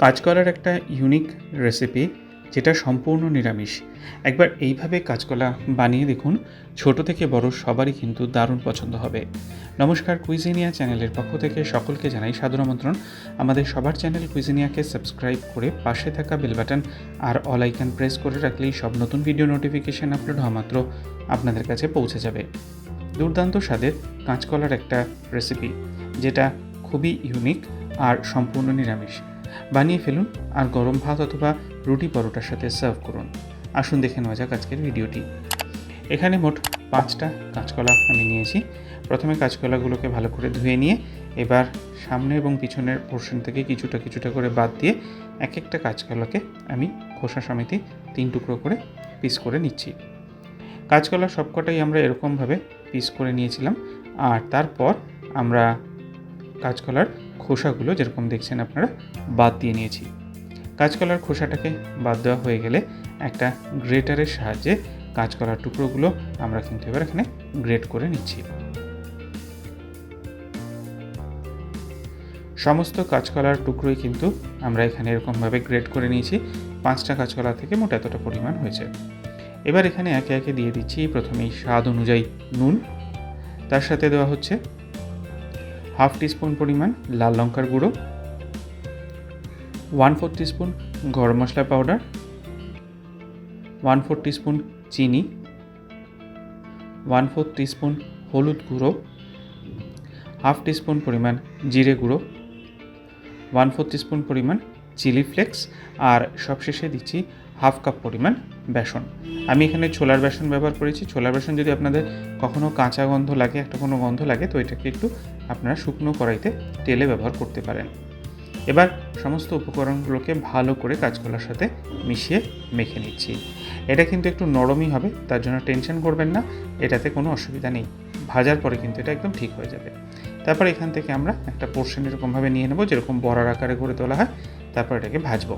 কাঁচকলার একটা unique recipe যেটা সম্পূর্ণ নিরামিষ। একবার এইভাবে কাঁচকলা বানিয়ে দেখুন, ছোট থেকে বড় সবারই কিন্তু দারুণ পছন্দ হবে। নমস্কার, কুইজিনিয়া চ্যানেলের পক্ষ থেকে সকলকে জানাই সাদর আমন্ত্রণ। আমাদের সবার চ্যানেল কুইজিনিয়াকে সাবস্ক্রাইব করে পাশে থাকা বেল বাটন আর অল আইকন প্রেস করে রাখলেই সব নতুন ভিডিও নোটিফিকেশান আপলোড হওয়া মাত্র আপনাদের কাছে পৌঁছে যাবে। দুর্দান্ত স্বাদের কাঁচকলার একটা রেসিপি যেটা খুবই ইউনিক আর সম্পূর্ণ নিরামিষ। বানিয়ে ফেলুন আর গরম ভাত অথবা রুটি পরোটার সাথে সার্ভ করুন। আসুন দেখে নেওয়া যাক আজকের ভিডিওটি। এখানে মোট 5টা কাঁচকলা আমি নিয়েছি। প্রথমে কাঁচকলাগুলোকে ভালো করে ধুয়ে নিয়ে এবার সামনে এবং পিছনের পোর্শন থেকে কিছুটা করে বাদ দিয়ে এক একটা কাঁচকলাকে আমি খোসা সমেত 3 টুকরো করে পিস করে নিচ্ছি। কাঁচকলা সবকটাই আমরা এরকমভাবে পিস করে নিয়েছিলাম। আর তারপর আমরা কাঁচকলার খোসাগুলো যেরকম দেখছেন আপনারা বাদ দিয়ে নিয়েছি। কাঁচকলার খোসাটাকে বাদ দেওয়া হয়ে গেলে একটা গ্রেটারের সাহায্যে কাঁচকলার টুকরোগুলো আমরা কিন্তু এবার এখানে গ্রেট করে নিচ্ছি। সমস্ত কাঁচকলার টুকরোই কিন্তু আমরা এখানে এরকমভাবে গ্রেট করে নিয়েছি। 5টা কাঁচকলা থেকে মোট এতটা পরিমাণ হয়েছে। এবার এখানে একে একে দিয়ে দিচ্ছি প্রথমেই স্বাদ অনুযায়ী নুন, তার সাথে দেওয়া হচ্ছে হাফ টিস্পুন পরিমাণ লাল লঙ্কার গুঁড়ো, 1/4 টিস্পুন গরম মশলা পাউডার, 1/4 টিস্পুন চিনি, 1/4 টিস্পুন হলুদ গুঁড়ো, হাফ টিস্পুন পরিমাণ জিরে গুঁড়ো, 1/4 টিস্পুন পরিমাণ চিলি ফ্লেক্স, আর সবশেষে দিচ্ছি হাফ কাপ পরিমাণ বেসন। আমি এখানে ছোলার বেসন ব্যবহার করেছি। ছোলার বেসন যদি আপনাদের কখনও কাঁচা গন্ধ লাগে, একটা কোনো গন্ধ লাগে, তো এটাকে একটু আপনারা শুকনো কড়াইতে তেলে ব্যবহার করতে পারেন। এবার সমস্ত উপকরণগুলোকে ভালো করে কাঁচকলার সাথে মিশিয়ে মেখে নিচ্ছি। এটা কিন্তু একটু নরমই হবে, তার জন্য টেনশন করবেন না, এটাতে কোনো অসুবিধা নেই। ভাজার পরে কিন্তু এটা একদম ঠিক হয়ে যাবে। তারপর এখান থেকে আমরা একটা পোর্শন এরকমভাবে নিয়ে নেব, যেরকম বড়ার আকারে করে তোলা হয়। তারপর এটাকে ভাজবো।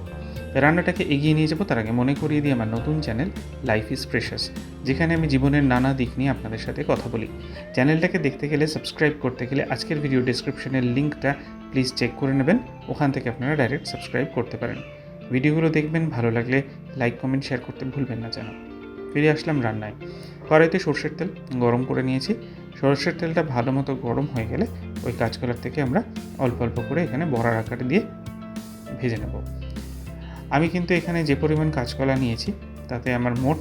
রান্নাটাকে এগিয়ে নিয়ে যাবো তার আগে মনে করিয়ে দিই আমার নতুন চ্যানেল লাইফ ইজ প্রেশাস, যেখানে আমি জীবনের নানা দিক নিয়ে আপনাদের সাথে কথা বলি। চ্যানেলটাকে দেখতে গেলে, সাবস্ক্রাইব করতে গেলে আজকের ভিডিও ডেসক্রিপশনের লিঙ্কটা প্লিজ চেক করে নেবেন। ওখান থেকে আপনারা ডাইরেক্ট সাবস্ক্রাইব করতে পারেন। ভিডিওগুলো দেখবেন, ভালো লাগলে লাইক কমেন্ট শেয়ার করতে ভুলবেন না যেন। ফিরে আসলাম রান্নায়। কড়াইতে সরষের তেল গরম করে নিয়েছি। সরষের তেলটা ভালো মতো গরম হয়ে গেলে ওই কাঁচকলার থেকে আমরা অল্প অল্প করে এখানে বড়ার আকারে দিয়ে ভেজে নেব। আমি কিন্তু এখানে যে পরিমাণ কাঁচকলা নিয়েছি তাতে আমার মোট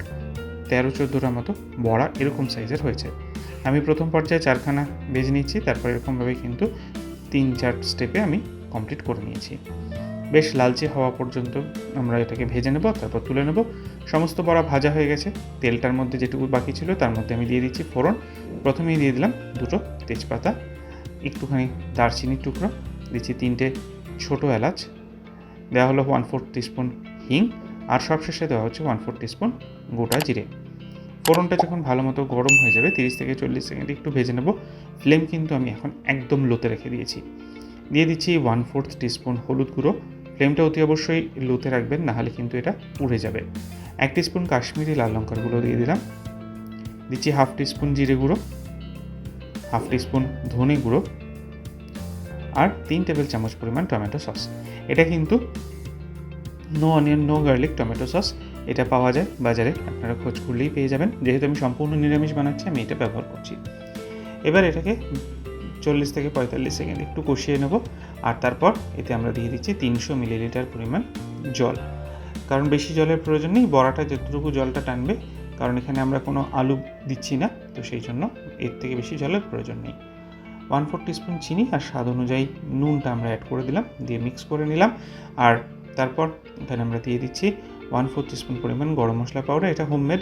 13-14টা মতো বড়া এরকম সাইজের হয়েছে। আমি প্রথম পর্যায়ে 4খানা ভেজে নিচ্ছি, তারপর এরকমভাবে কিন্তু 3-4 স্টেপে আমি কমপ্লিট করে নিয়েছি। বেশ লালচে হওয়া পর্যন্ত আমরা এটাকে ভেজে নেব, তারপর তুলে নেব। সমস্ত বড়া ভাজা হয়ে গেছে। তেলটার মধ্যে যেটুকু বাকি ছিল তার মধ্যে আমি দিয়ে দিচ্ছি ফোড়ন। প্রথমেই দিয়ে দিলাম 2টো তেজপাতা, একটুখানি দারচিনির টুকরো, দিচ্ছি 3টে ছোটো এলাচ, দেওয়া হলো 1/4 টিস্পুন হিং, আর সবশেষে দেওয়া হচ্ছে 1/4 টিস্পুন গোটা জিরে। ফোড়নটা যখন ভালো মতো গরম হয়ে যাবে 30 থেকে 40 সেকেন্ড একটু ভেজে নেব। ফ্লেম কিন্তু আমি এখন একদম লোতে রেখে দিয়েছি। দিয়ে দিচ্ছি 1/4 টিস্পুন হলুদ গুঁড়ো। ফ্লেমটা অতি অবশ্যই লোতে রাখবেন, নাহলে কিন্তু এটা পুড়ে যাবে। 1 টিস্পুন কাশ্মীরি লাল লঙ্কার গুঁড়ো দিয়ে দিলাম। দিচ্ছি হাফ টিস্পুন জিরে গুঁড়ো, হাফ টিস্পুন ধনে গুঁড়ো, আর 3 টেবিল চামচ পরিমাণ টমেটো সস। এটা কিন্তু no onion no garlic tomato sauce, এটা পাওয়া যায় বাজারে, আপনারা খোঁজ করলেই পেয়ে যাবেন। যেহেতু আমি সম্পূর্ণ নিরামিষ বানাচ্ছি, আমি এটা ব্যবহার করছি। এবার এটাকে 40 থেকে 45 সেকেন্ড একটু কষিয়ে নেব। আর তারপর এতে আমরা দিয়ে দিচ্ছি 300 মিলিলিটার পরিমাণ জল। কারণ বেশি জলের প্রয়োজন নেই, বড়াটা যতটুকু জলটা টানবে, কারণ এখানে আমরা কোনো আলু দিচ্ছি না, তো সেই জন্য এর থেকে বেশি জলের প্রয়োজন নেই। 1/4 টিস্পুন চিনি আর স্বাদ অনুযায়ী নুনটা আমরা অ্যাড করে দিলাম, দিয়ে মিক্স করে নিলাম। আর তারপর এখানে আমরা দিয়ে দিচ্ছি 1/4 টিস্পুন পরিমাণ গরম মশলা পাউডার। এটা হোমমেড,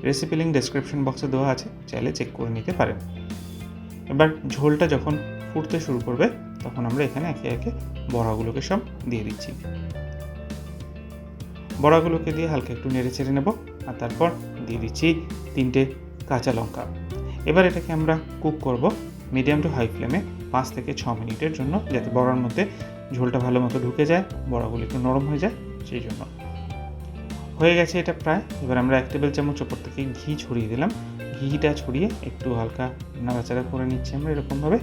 রেসিপি লিঙ্ক ডেসক্রিপশন বক্সে দেওয়া আছে, চাইলে চেক করে নিতে পারেন। এবার ঝোলটা যখন ফুটতে শুরু করবে তখন আমরা এখানে একে একে বড়াগুলোকে সব দিয়ে দিচ্ছি। বড়াগুলোকে দিয়ে হালকা একটু নেড়ে চেড়ে নেব। আর তারপর দিয়ে দিচ্ছি 3টে কাঁচা লঙ্কা। এবার এটাকে আমরা কুক করব মিডিয়াম টু হাই ফ্লেমে 5 থেকে 6 মিনিটের জন্য, যাতে বড়ার মধ্যে ঝোলটা ভালো মতো ঢুকে যায়, বড়াগুলো একটু নরম হয়ে যায়, সেই জন্য। হয়ে গেছে এটা প্রায়। এবার আমরা 1 টেবিল চামচ ওপর থেকে ঘি ছড়িয়ে দিলাম। ঘিটা ছড়িয়ে একটু হালকা নাড়াচাড়া করে নিচ্ছি আমরা এরকমভাবে।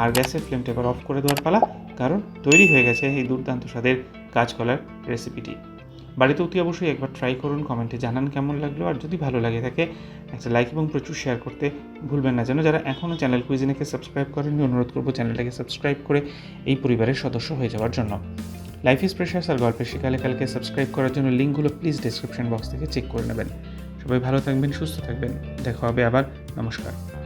আর গ্যাসের ফ্লেমটা এবার অফ করে দেওয়ার পালা, কারণ তৈরি হয়ে গেছে এই দুর্দান্ত স্বাদের কাঁচকলার রেসিপিটি। বাড়িতে অতি অবশ্যই একবার ট্রাই করুন, কমেন্টে জানান কেমন লাগলো, আর যদি ভালো লাগে থাকে একটা লাইক এবং প্রচুর শেয়ার করতে ভুলবেন না। যেন যারা এখনও চ্যানেল কুইজিনেকে সাবস্ক্রাইব করেননি, অনুরোধ করবো চ্যানেলটাকে সাবস্ক্রাইব করে এই পরিবারের সদস্য হয়ে যাওয়ার জন্য। লাইফ ইজ প্রেশাস আর গল্পের শিকালেকালকে সাবস্ক্রাইব করার জন্য লিঙ্কগুলো প্লিজ ডেসক্রিপশন বক্স থেকে চেক করে নেবেন। সবাই ভালো থাকবেন, সুস্থ থাকবেন, দেখা হবে আবার। নমস্কার।